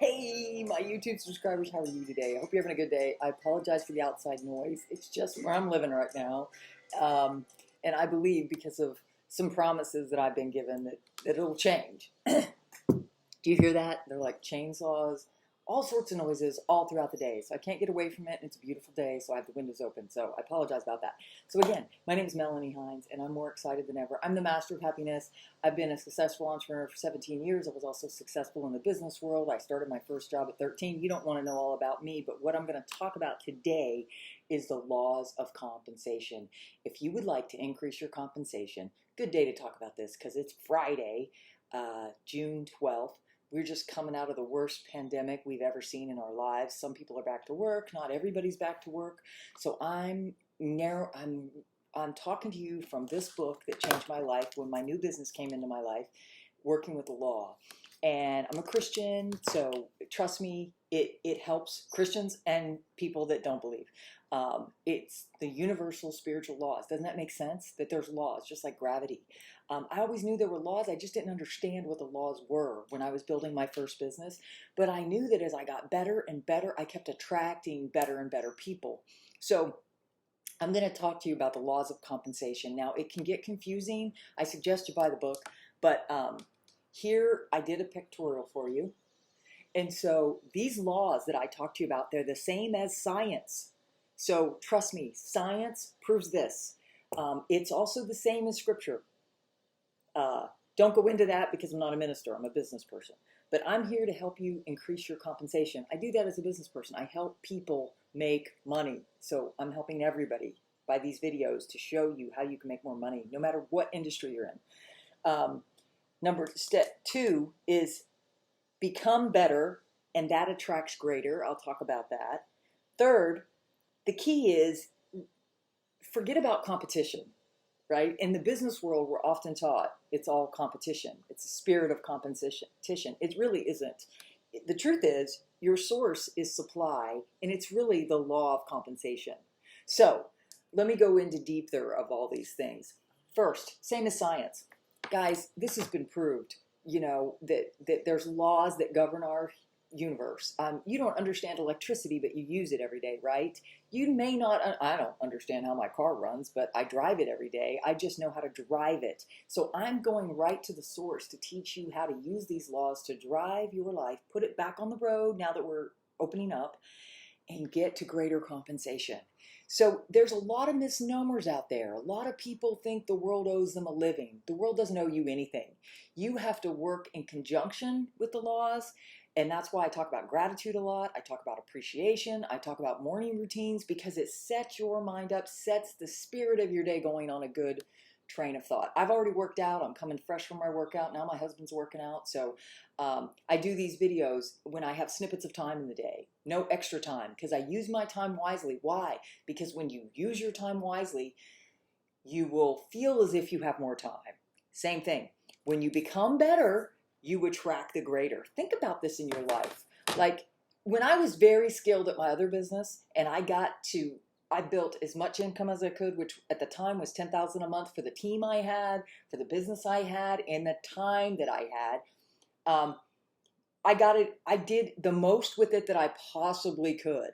Hey, my YouTube subscribers, how are you today? I hope you're having a good day. I apologize for the outside noise. It's just where I'm living right now. Um, and I believe because of some promises that I've been given that it'll change. Do you hear that? They're like chainsaws, all sorts of noises all throughout the day. So I can't get away from it. And it's a beautiful day, so I have the windows open. So I apologize about that. So again, my name is Melanie Hines, and I'm more excited than ever. I'm the master of happiness. I've been a successful entrepreneur for 17 years. I was also successful in the business world. I started my first job at 13. You don't want to know all about me, but what I'm going to talk about today is the laws of compensation. If you would like to increase your compensation, good day to talk about this because it's Friday, June 12th. We're just coming out of the worst pandemic we've ever seen in our lives. Some people are back to work. Not everybody's back to work. So I'm talking to you from this book that changed my life when my new business came into my life, working with the law. And I'm a Christian, so trust me, it helps Christians and people that don't believe. It's the universal spiritual laws. Doesn't that make sense? That there's laws, just like gravity. I always knew there were laws. I just didn't understand what the laws were when I was building my first business. But I knew that as I got better and better, I kept attracting better and better people. So I'm going to talk to you about the laws of compensation. Now, it can get confusing. I suggest you buy the book. But here, I did a pictorial for you. And so these laws that I talked to you about, they're the same as science. So trust me, science proves this. It's also the same as scripture. Don't go into that because I'm not a minister. I'm a business person. But I'm here to help you increase your compensation. I do that as a business person. I help people make money. So I'm helping everybody by these videos to show you how you can make more money, no matter what industry you're in. Step 2 is become better, and that attracts greater. I'll talk about that. Third, the key is forget about competition. Right? In the business world, we're often taught it's all competition. It's a spirit of competition. It really isn't. The truth is, your source is supply, and it's really the law of compensation. So let me go into deeper of all these things. First, same as science. Guys, this has been proved, that there's laws that govern our universe. You don't understand electricity, but you use it every day, right? You may not, I don't understand how my car runs, but I drive it every day. I just know how to drive it. So I'm going right to the source to teach you how to use these laws to drive your life, put it back on the road now that we're opening up, and get to greater compensation. So there's a lot of misnomers out there. A lot of people think the world owes them a living. The world doesn't owe you anything. You have to work in conjunction with the laws. And that's why I talk about gratitude a lot. I talk about appreciation. I talk about morning routines because it sets your mind up, sets the spirit of your day going on a good train of thought. I've already worked out. I'm coming fresh from my workout. Now my husband's working out. So I do these videos when I have snippets of time in the day. No extra time because I use my time wisely. Why? Because when you use your time wisely, you will feel as if you have more time. Same thing. When you become better, you attract the greater. Think about this in your life. Like when I was very skilled at my other business and I built as much income as I could, which at the time was $10,000 a month for the team I had, for the business I had, and the time that I had. I did the most with it that I possibly could.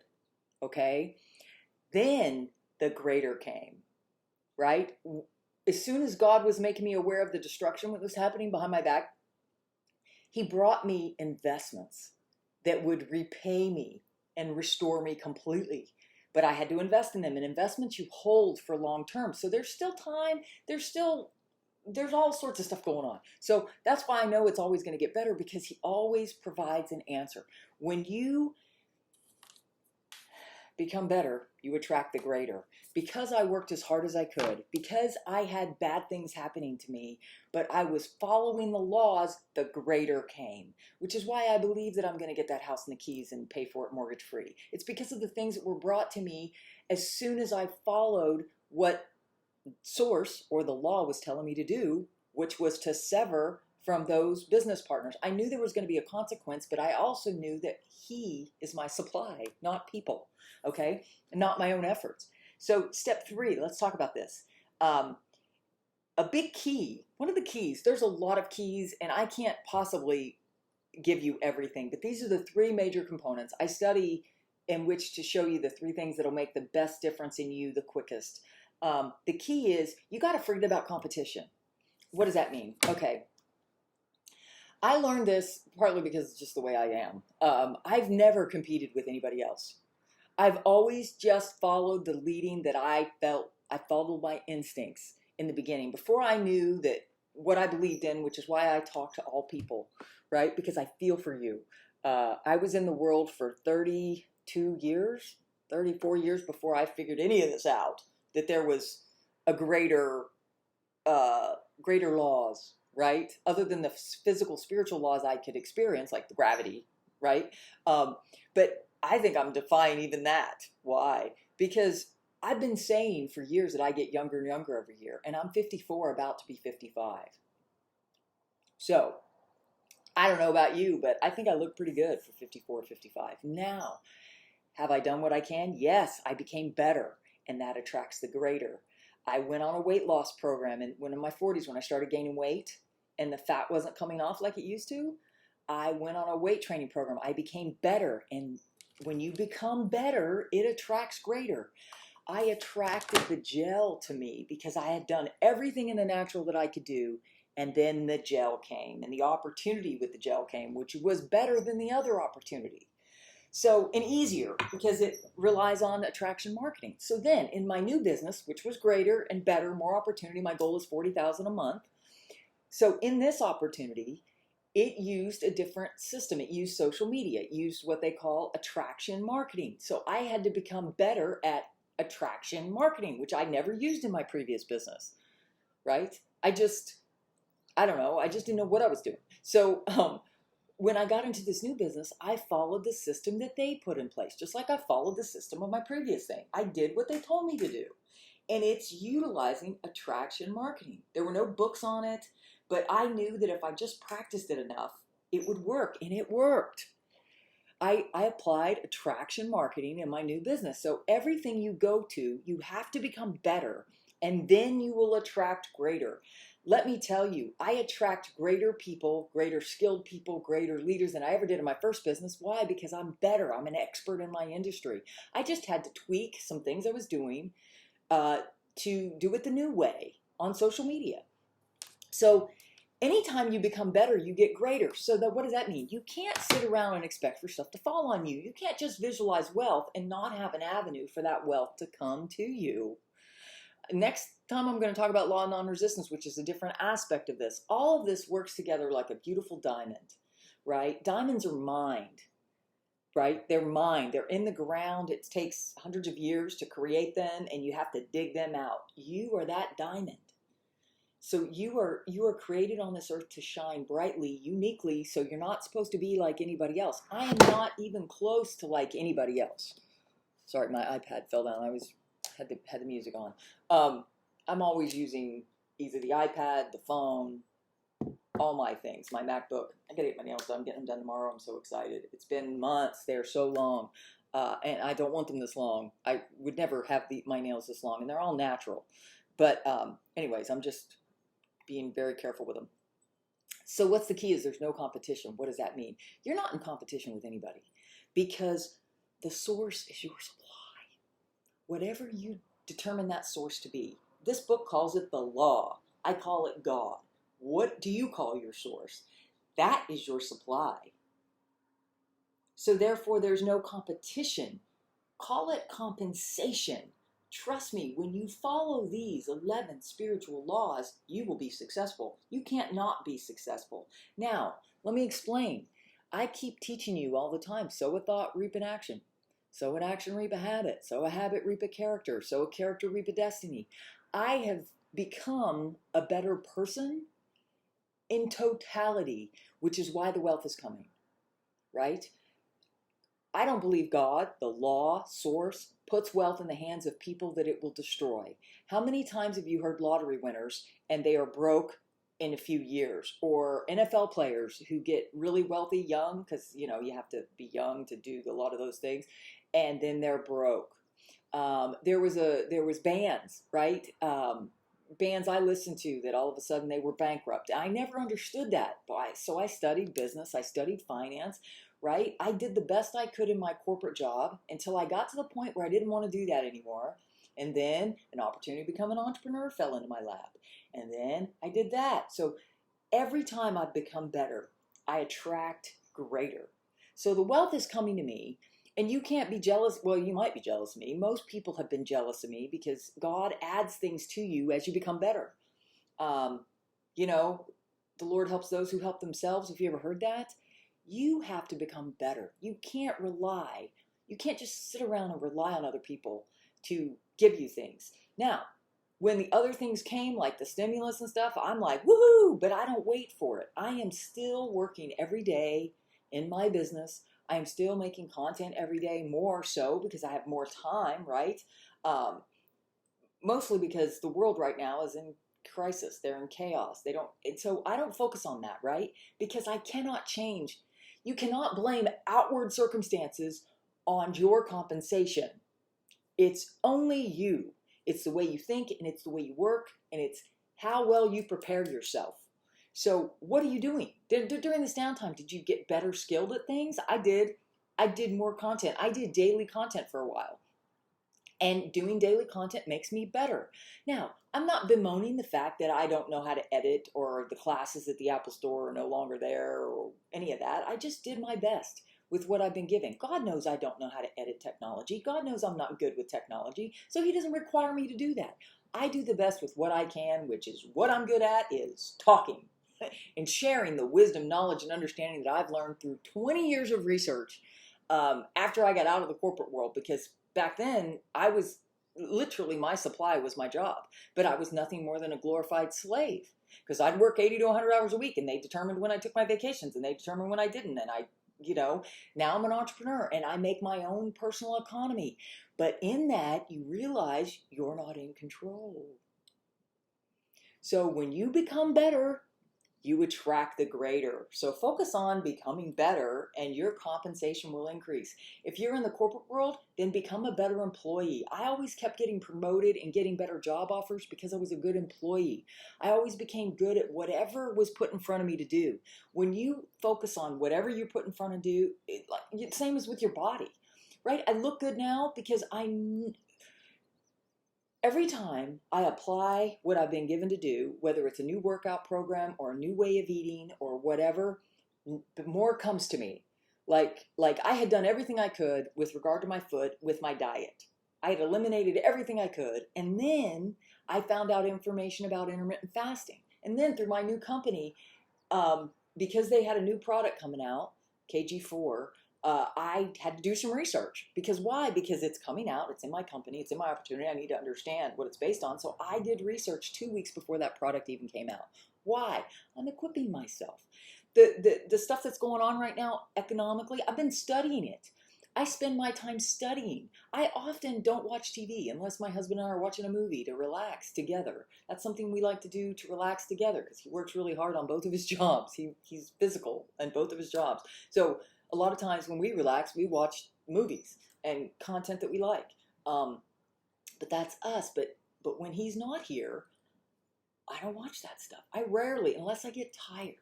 Okay. Then the greater came, right? As soon as God was making me aware of the destruction that was happening behind my back, He brought me investments that would repay me and restore me completely. But I had to invest in them, and investments you hold for long term. So there's still time. There's all sorts of stuff going on. So that's why I know it's always going to get better because He always provides an answer. When you become better, you attract the greater. Because I worked as hard as I could, because I had bad things happening to me, but I was following the laws, the greater came. Which is why I believe that I'm going to get that house and the keys and pay for it mortgage free. It's because of the things that were brought to me as soon as I followed what source or the law was telling me to do, which was to sever from those business partners. I knew there was going to be a consequence, but I also knew that He is my supply, not people, okay? And not my own efforts. So step 3, let's talk about this. A big key, one of the keys, there's a lot of keys, and I can't possibly give you everything. But these are the three major components I study in which to show you the three things that'll make the best difference in you the quickest. The key is you got to forget about competition. What does that mean? Okay. I learned this partly because it's just the way I am. I've never competed with anybody else. I've always just followed the leading that I felt. I followed my instincts in the beginning before I knew that what I believed in, which is why I talk to all people, right? Because I feel for you. I was in the world for 32 years, 34 years before I figured any of this out, that there was a greater laws, right? Other than the physical, spiritual laws I could experience, like the gravity, right? But I think I'm defying even that. Why? Because I've been saying for years that I get younger and younger every year, and I'm 54, about to be 55. So I don't know about you, but I think I look pretty good for 54, 55. Now, have I done what I can? Yes, I became better, and that attracts the greater. I went on a weight loss program, and when in my 40s, when I started gaining weight and the fat wasn't coming off like it used to, I went on a weight training program. I became better, and when you become better, it attracts greater. I attracted the gel to me because I had done everything in the natural that I could do, and then the gel came, and the opportunity with the gel came, which was better than the other opportunity. So, and easier because it relies on attraction marketing. So then in my new business, which was greater and better, more opportunity, my goal is $40,000 a month. So in this opportunity, it used a different system. It used social media. It used what they call attraction marketing. So I had to become better at attraction marketing, which I never used in my previous business, right? I don't know. I just didn't know what I was doing. So when I got into this new business, I followed the system that they put in place, just like I followed the system of my previous thing. I did what they told me to do. And it's utilizing attraction marketing. There were no books on it, but I knew that if I just practiced it enough, it would work, and it worked. I applied attraction marketing in my new business. So everything you go to, you have to become better, and then you will attract greater. Let me tell you, I attract greater people, greater skilled people, greater leaders than I ever did in my first business. Why? Because I'm better. I'm an expert in my industry. I just had to tweak some things I was doing to do it the new way on social media. So anytime you become better, you get greater. So what does that mean? You can't sit around and expect for stuff to fall on you. You can't just visualize wealth and not have an avenue for that wealth to come to you. Next time I'm going to talk about law of non-resistance, which is a different aspect of this. All of this works together like a beautiful diamond, right? Diamonds are mined, right? They're mined. They're in the ground. It takes hundreds of years to create them, and you have to dig them out. You are that diamond. So you are created on this earth to shine brightly, uniquely, so you're not supposed to be like anybody else. I am not even close to like anybody else. Sorry, my iPad fell down. I had the music on. I'm always using either the iPad, the phone, all my things, my MacBook. I gotta get my nails done. I'm getting them done tomorrow. I'm so excited. It's been months. They're so long. And I don't want them this long. I would never have my nails this long, and they're all natural. But anyways, I'm just being very careful with them. So what's the key is there's no competition. What does that mean? You're not in competition with anybody because the source is your supply. Whatever you determine that source to be. This book calls it the law. I call it God. What do you call your source? That is your supply. So therefore, there's no competition. Call it compensation. Trust me, when you follow these 11 spiritual laws, you will be successful. You can't not be successful. Now, let me explain. I keep teaching you all the time, sow a thought, reap an action. Sow an action, reap a habit. Sow a habit, reap a character. Sow a character, reap a destiny. I have become a better person in totality, which is why the wealth is coming, right? I don't believe God, the law, source, puts wealth in the hands of people that it will destroy. How many times have you heard lottery winners and they are broke in a few years? Or NFL players who get really wealthy young, because you have to be young to do a lot of those things, and then they're broke. There was bands, right? bands I listened to that all of a sudden they were bankrupt. I never understood that. So I studied business, I studied finance, right? I did the best I could in my corporate job until I got to the point where I didn't want to do that anymore. And then an opportunity to become an entrepreneur fell into my lap. And then I did that. So every time I've become better, I attract greater. So the wealth is coming to me, and you can't be jealous. Well, you might be jealous of me. Most people have been jealous of me because God adds things to you as you become better. Um, you know, the Lord helps those who help themselves. Have you ever heard that? You have to become better. You can't just sit around and rely on other people to give you things. Now, when the other things came, like the stimulus and stuff, I'm like, woohoo, but I don't wait for it. I am still working every day in my business. I am still making content every day, more so because I have more time, right? Um, Mostly because the world right now is in crisis. They're in chaos. So I don't focus on that, right? Because I cannot change. You cannot blame outward circumstances on your compensation. It's only you. It's the way you think, and it's the way you work, and it's how well you prepare yourself. So what are you doing? During this downtime, did you get better skilled at things? I did. I did more content. I did daily content for a while. And doing daily content makes me better. Now, I'm not bemoaning the fact that I don't know how to edit, or the classes at the Apple Store are no longer there, or any of that. I just did my best with what I've been given. God knows I don't know how to edit technology. God knows I'm not good with technology, so he doesn't require me to do that. I do the best with what I can, which is what I'm good at, is talking and sharing the wisdom, knowledge, and understanding that I've learned through 20 years of research after I got out of the corporate world. Because back then, I was literally, my supply was my job, but I was nothing more than a glorified slave, because I'd work 80 to 100 hours a week, and they determined when I took my vacations, and they determined when I didn't. And now I'm an entrepreneur, and I make my own personal economy. But in that, you realize you're not in control. So when you become better, you attract the greater. So focus on becoming better, and your compensation will increase. If you're in the corporate world, then become a better employee. I always kept getting promoted and getting better job offers because I was a good employee. I always became good at whatever was put in front of me to do. When you focus on whatever you're put in front of do, same as with your body, right? I look good now because every time I apply what I've been given to do, whether it's a new workout program or a new way of eating or whatever, more comes to me. Like I had done everything I could with regard to my foot with my diet. I had eliminated everything I could, and then I found out information about intermittent fasting. And then through my new company, because they had a new product coming out, KG4, I had to do some research. Because why? Because it's coming out, it's in my company, it's in my opportunity, I need to understand what it's based on. So I did research 2 weeks before that product even came out. Why? I'm equipping myself. The stuff that's going on right now economically, I've been studying it. I spend my time studying. I often don't watch TV unless my husband and I are watching a movie to relax together. That's something we like to do to relax together, because he works really hard on both of his jobs. He's physical in both of his jobs. So a lot of times when we relax, we watch movies and content that we like. But that's us. But when he's not here, I don't watch that stuff. I rarely, unless I get tired.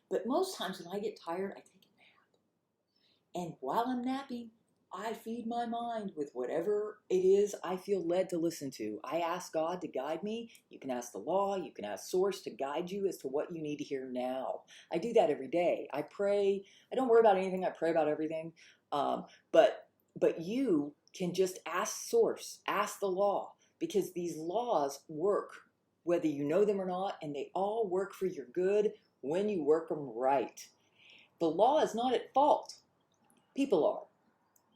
But most times when I get tired, I take a nap. And while I'm napping, I feed my mind with whatever it is I feel led to listen to. I ask God to guide me. You can ask the law, you can ask Source to guide you as to what you need to hear now. I do that every day. I pray. I don't worry about anything. I pray about everything. But you can just ask Source, ask the law, because these laws work whether you know them or not, and they all work for your good when you work them right. The law is not at fault. People are.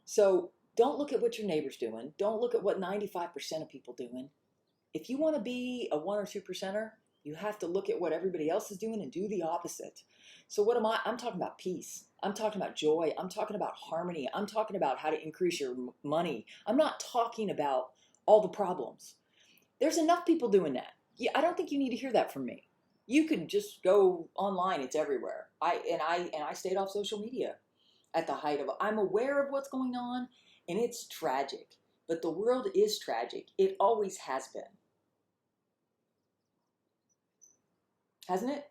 So don't look at what your neighbor's doing. Don't look at what 95% of people doing. If you want to be a 1 or 2%er, you have to look at what everybody else is doing and do the opposite. So what am I? I'm talking about peace. I'm talking about joy. I'm talking about harmony. I'm talking about how to increase your money. I'm not talking about all the problems. There's enough people doing that. Yeah, I don't think you need to hear that from me. You could just go online. It's everywhere. I stayed off social media at the height of it. I'm aware of what's going on, and it's tragic. But the world is tragic. It always has been. hasn't it?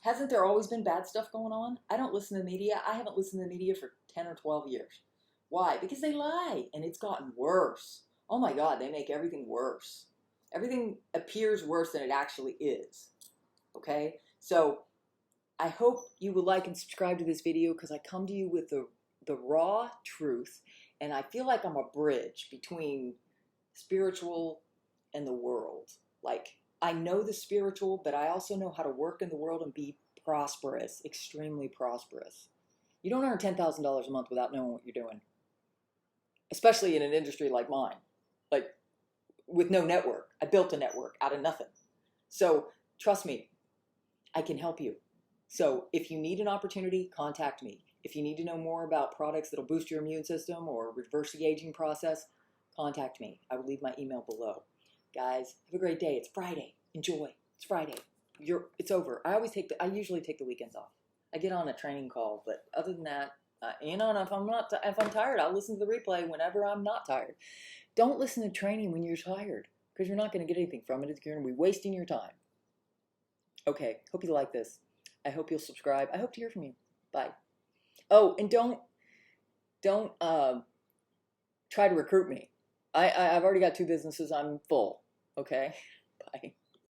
Hasn't there always been bad stuff going on? I don't listen to the media. I haven't listened to the media for 10 or 12 years. Why? Because they lie, and it's gotten worse. Oh my God, they make everything worse. Everything appears worse than it actually is. Okay? So I hope you will like and subscribe to this video, because I come to you with the raw truth, and I feel like I'm a bridge between spiritual and the world. Like, I know the spiritual, but I also know how to work in the world and be prosperous, extremely prosperous. You don't earn $10,000 a month without knowing what you're doing, especially in an industry like mine, like with no network. I built a network out of nothing. So trust me, I can help you. So if you need an opportunity, contact me. If you need to know more about products that'll boost your immune system or reverse the aging process, contact me. I will leave my email below. Guys, have a great day. It's Friday. Enjoy. It's Friday. It's over. I usually take the weekends off. I get on a training call, but other than that, and if I'm tired, I'll listen to the replay whenever I'm not tired. Don't listen to training when you're tired, because you're not going to get anything from it. You're going to be wasting your time. Okay, hope you like this. I hope you'll subscribe. I hope to hear from you. Bye. Oh, and don't try to recruit me. I've already got 2 businesses. I'm full. Okay? Bye.